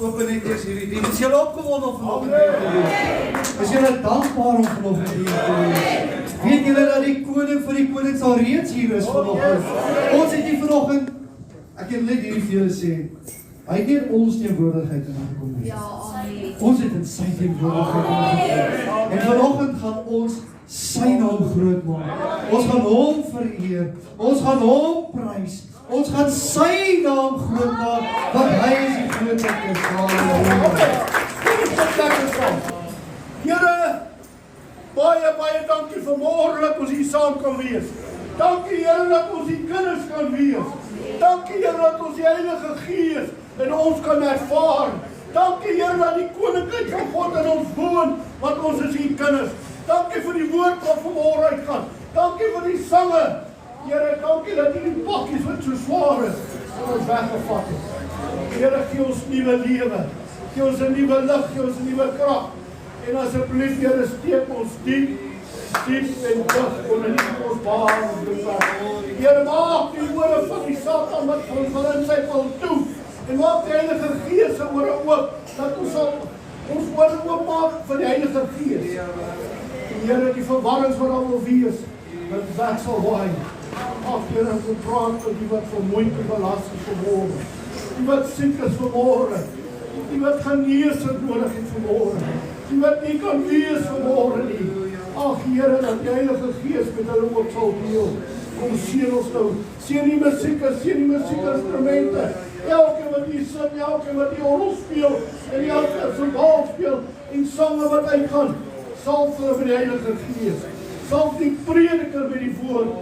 open net eers hierdie diens. Is julle opgewonde om vanoggend hier te wees? Is julle dankbaar om vanoggend hier te wees? Weet julle dat die koning van die konings al reeds hier is vanoggend? Ons het hier vanoggend, ek het net hierdie vir julle sê, hy het nie in ons teenwoordigheid ingekom nie. Ons het in sy teenwoordigheid ingekom. En vanoggend gaan ons sy naam groot maak. Ons gaan hom vereer. Ons gaan hom prys. Ons gaan sy naam groot maak, want hy is die grootheid is. Halleluja. Here, baie dankie vir môre dat ons hier saam kan wees. Dankie Here dat ons die kinders kan wees. Dankie Here dat ons die Heilige Gees in ons kan ervaar. Dankie Here dat die koninkryk van God in ons woon, want ons is die kinders. Dankie vir die woord wat vanmôre uitgaan. Dankie vir die sange. Here, dankie dat die pakkies wat so swaar is, ons weggevat het. Here, gee ons nuwe lewe. Gee ons 'n nuwe lig, gee ons 'n nuwe krag. En asseblief Here, steek ons diep en dig onderneem ons baar en bevat. Here, maak die ore van die Satan wat ons in sy wil toe. En maak die Heilige Gees se ore oop, dat ons sal ons ore oop maak vir die Heilige Gees. Here, die verwarrings wat al wil wees, dat weg sal waai. Ag Here, ons praat vir die wat vermoeid en belas is vanmôre. Die wat siek is vanmôre. Die wat genesing nodig het vanmôre. Die wat nie kan wees vanmôre nie. Ag Here, dat die Heilige Gees met hulle ook sal deel. Kom seën ons nou. Seën die musiekers, seën die musiekinstrumente. Elke wat hier sing, elke wat die orgel speel, en elke symbool speel, en sange wat uitgaan, salf hulle met die Heilige Gees. Salf die prediker met die woord.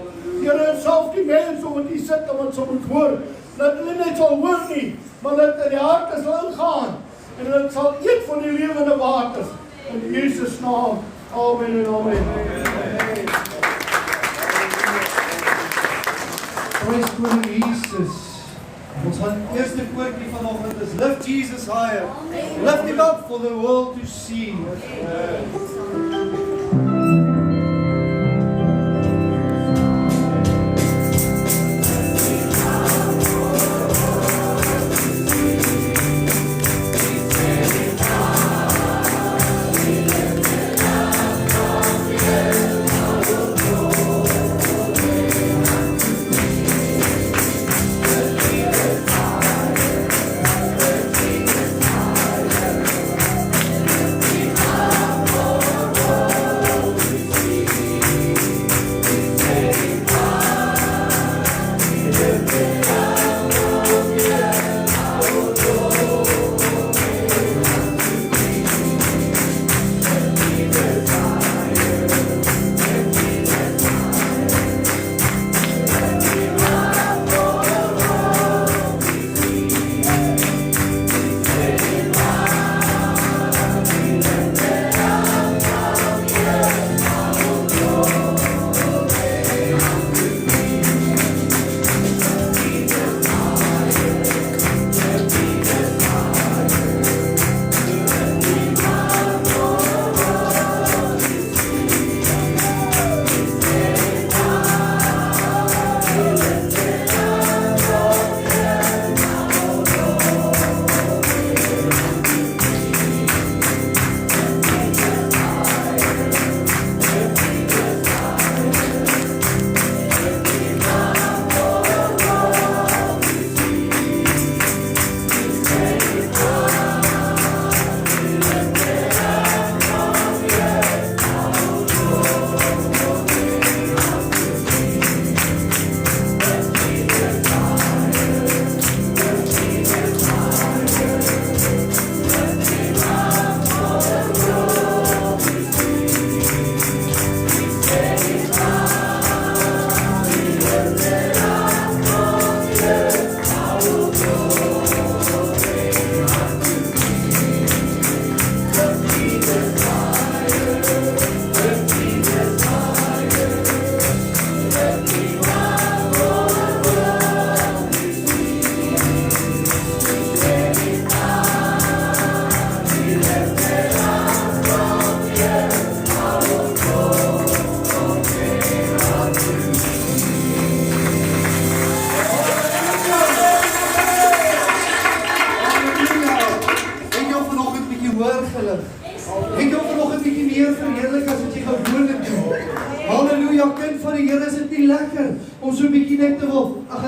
Here, salf die mense om wat hier sit en wat sal moet hoor. Dat hulle net sal hoor nie, maar dat in die harte sal ingaan. En hulle sal eet van die lewende waters. In Jesus naam. Amen en amen. Prys koning Jesus. Ons gaan eerste koortjie vanoggend is lift Jesus higher. Lift him up for the world to see.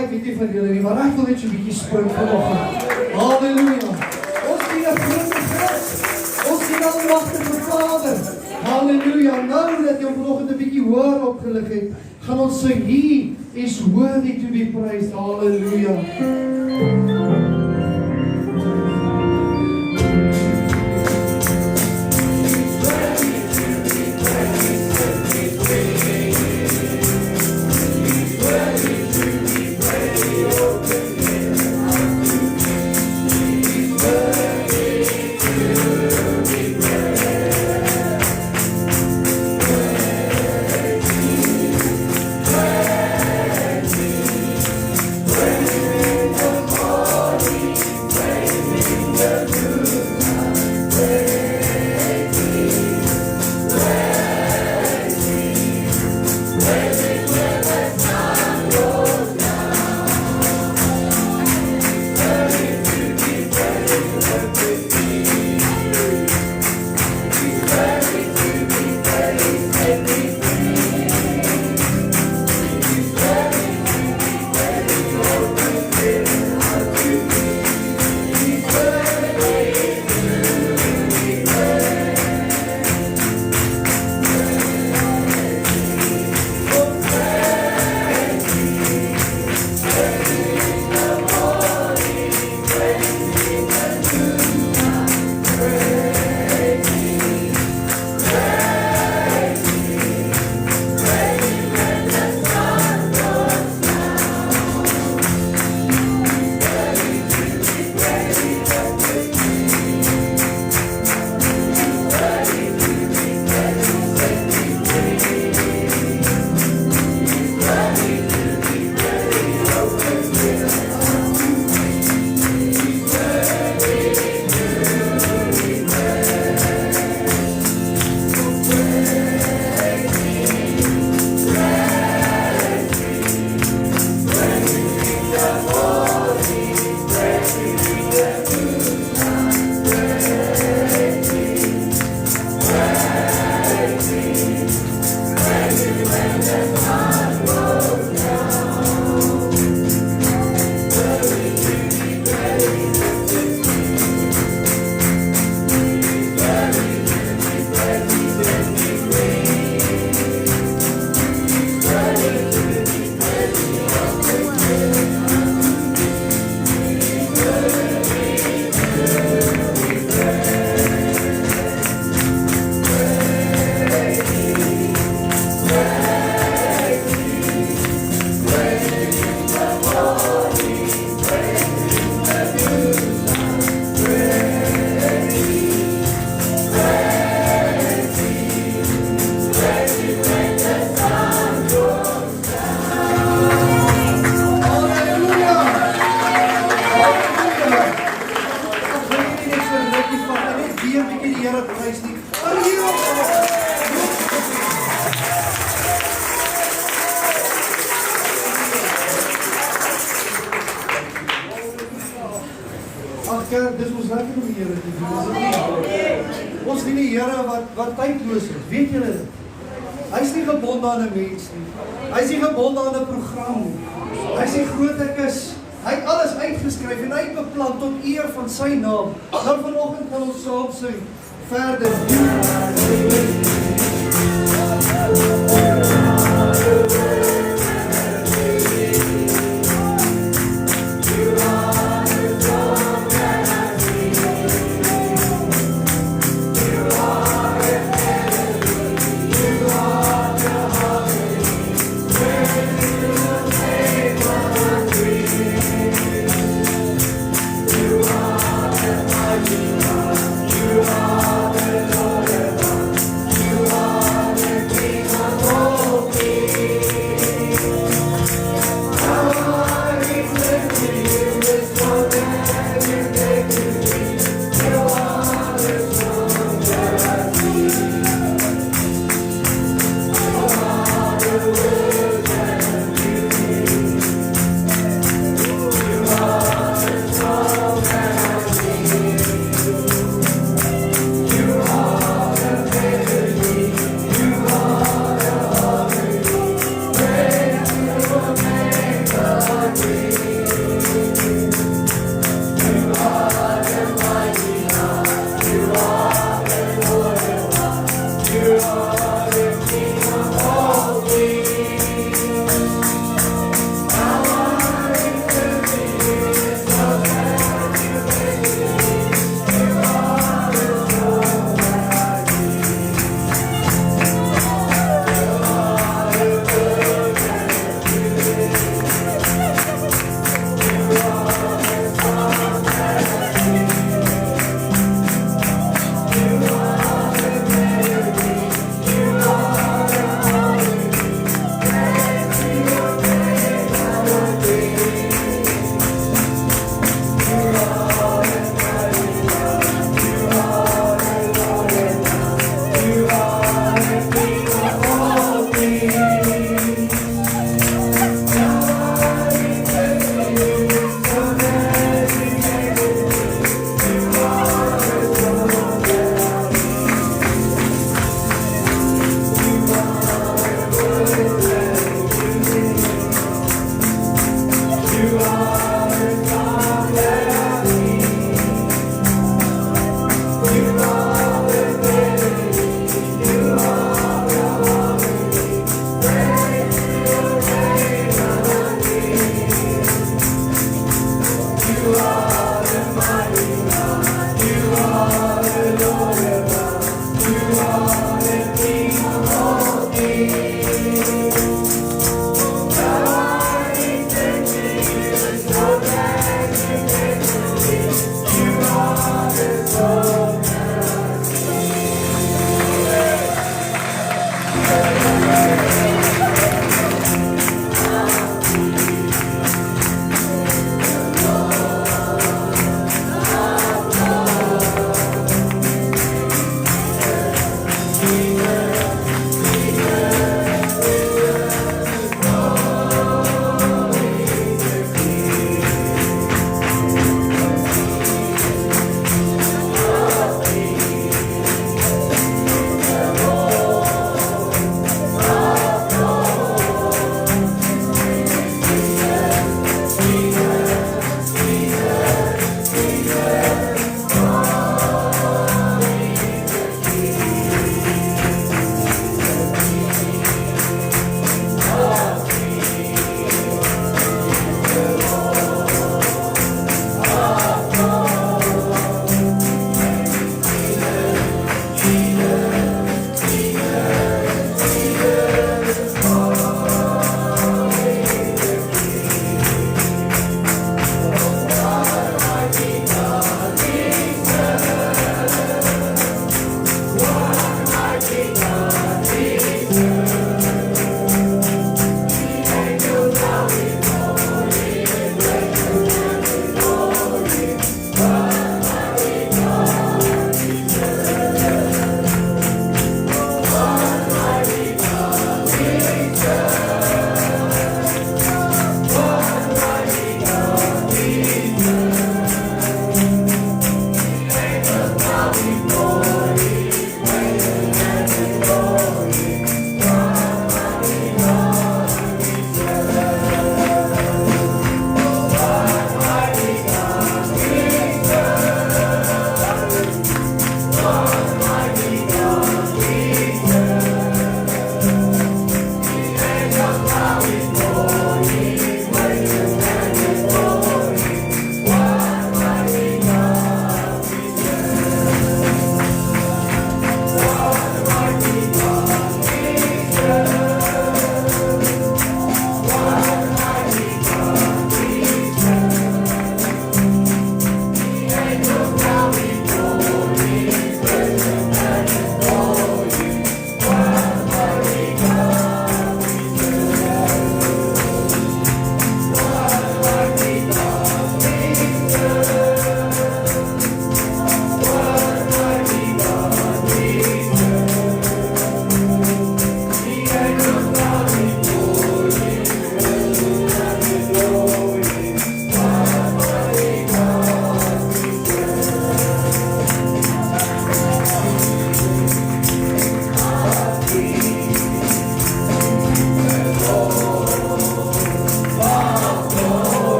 ek weet nie van julle nie, maar ek wil net so 'n bietjie spring vanoggend. Halleluja. Ons dien 'n groot God. Ons dien 'n almagtige Vader. Halleluja. Nou dat jy vanoggend 'n bietjie hoor opgelig het, gaan ons sing, He is worthy to be praised. Halleluja. Dis ons lekker om die Here te doen. Ons dien die Here wat tydloos is. Weet julle dit? Hy is nie gebonde aan 'n mens nie. Hy is nie gebonde aan 'n program nie. Hy is die groot ek is. Hy het alles uitgeskryf en hy het beplan tot eer van sy naam. Nou vanoggend gaan ons saam sing verder. You are the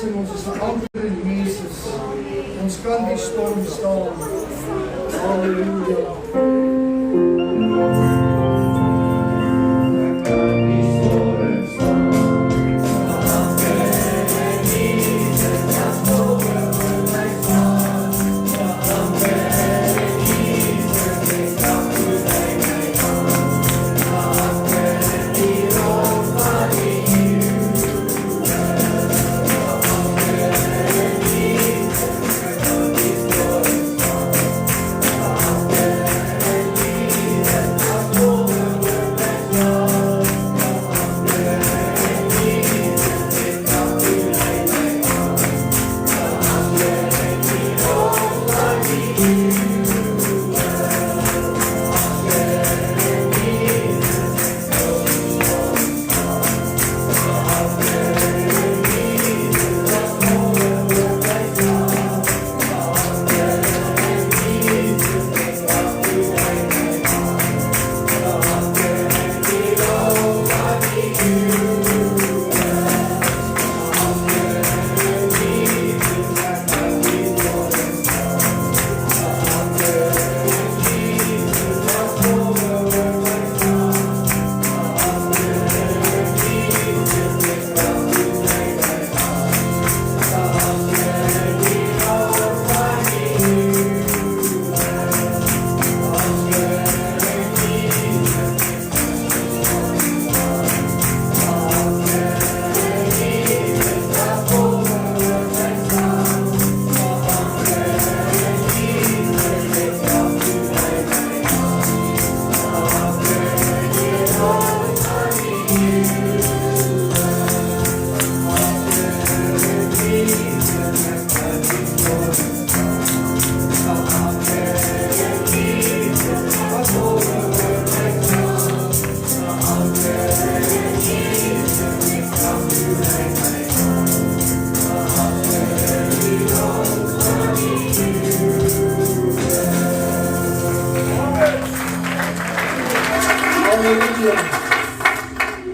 en ons is geanker in Jesus. Ons kan die storm staan. Halleluja.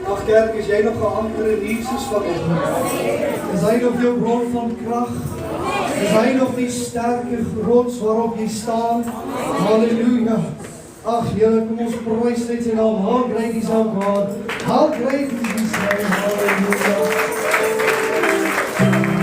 Ag kerk, is jy nog geanker in Jesus vanoggend? Is hy nog jou bron van krag? Is hy nog die sterke rots waarop jy staan? Halleluja. Ag Here, kom ons prys net sy naam. How great is our God? How great is his name? Halleluja. Thank you.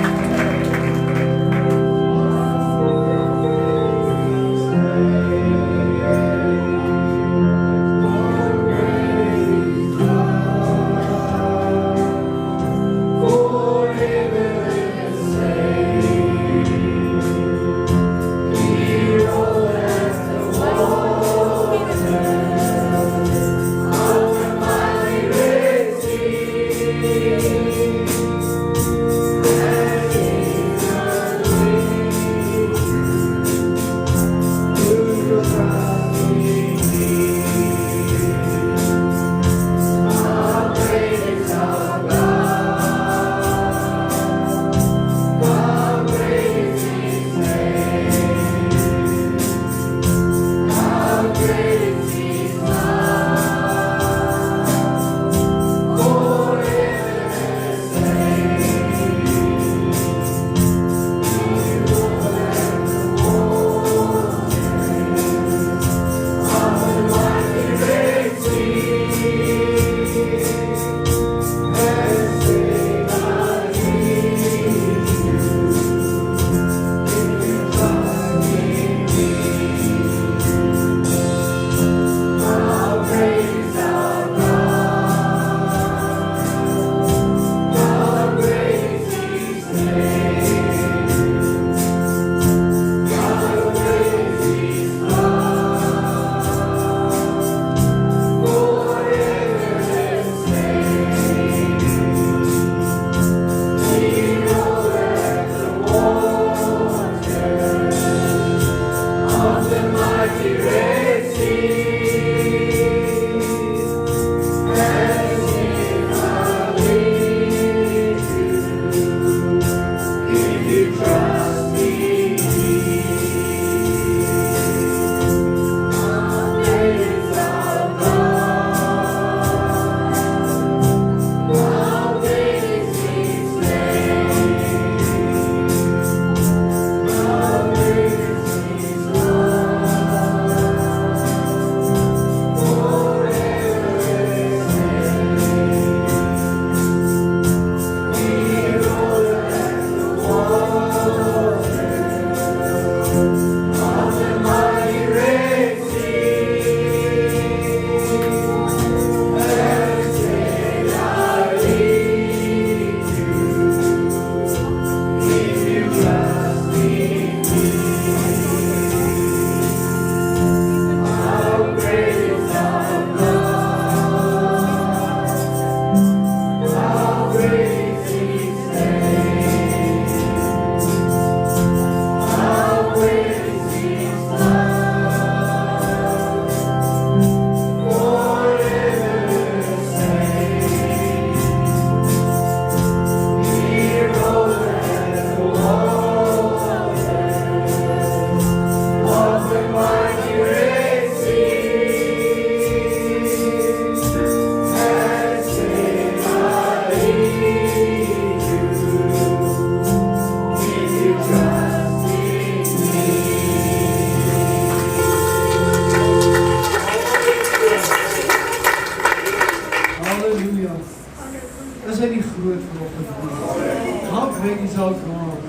praise our God.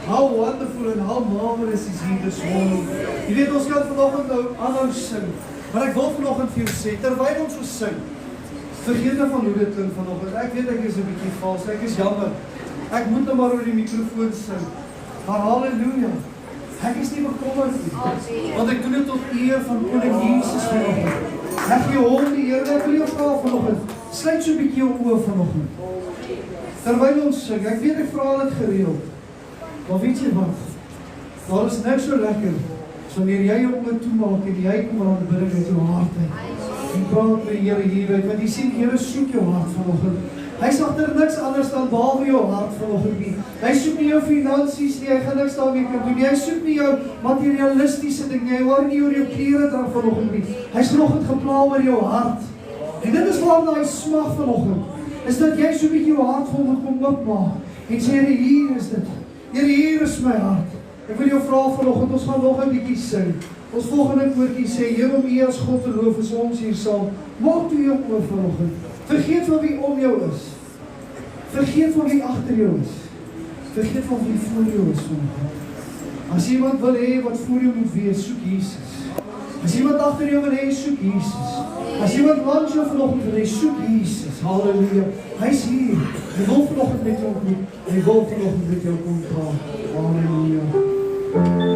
How wonderful and how marvelous is He this morning. Jy weet, ons kan vanoggend nou aanhou sing, maar ek wil vanoggend vir jou sê, terwyl ons so sing, vergeet nou van hoe dit klink vanoggend. Ek weet ek is 'n bietjie vals, ek is jammer. Ek moet nou maar oor die mikrofoon sing. Maar halleluja, ek is nie bekommerd nie, want ek doen dit tot eer van Koning Jesus vanoggend. Ek gee hom die eer. Ek wil jou vra vanoggend, sluit so 'n bietjie jou oë vanoggend. Terwyl ons sing, ek weet ek vra dit gereeld, maar weet jy wat? Daar is niks so lekker, so wanneer jy jou oë toemaak en jy kom aan die bidding met jou hart uit. En praat met die Here hieruit, want jy sien, die Here soek jou hart vanoggend. Hy is agter niks anders dan behalwe jou hart vanoggend nie. Hy soek nie jou finansies nie, hy gaan niks daarmee kan doen nie. Hy soek nie jou materialistiese ding nie, hy hoor nie oor jou klere dra vanoggend nie. Hy is vanoggend gepla oor jou hart. En dit is waarna hy smag vanoggend, is dat jy so 'n bietjie jou hart vol moet kom oopmaak en sê, Here, hier is dit. Here, hier is my hart. Ek wil jou vra vanoggend, ons gaan nog 'n bietjie sing. Ons volgende woordjie sê, Here, om U as God te loof, is ons hier saam. Maak toe jou oop vanoggend. Vergeet van wie om jou is. Vergeet van wie agter jou is. Vergeet van wie voor jou is vanoggend. As iemand wil hê wat voor jou moet wees, soek Jesus. As iemand agter jou wil hê, soek Jesus. As iemand langs jou vanoggend wil hê, soek Jesus. Halleluja. Hy's hier. Hy wil vanoggend met jou ontmoet. Hy wil vanoggend met jou kom praat. Halleluja.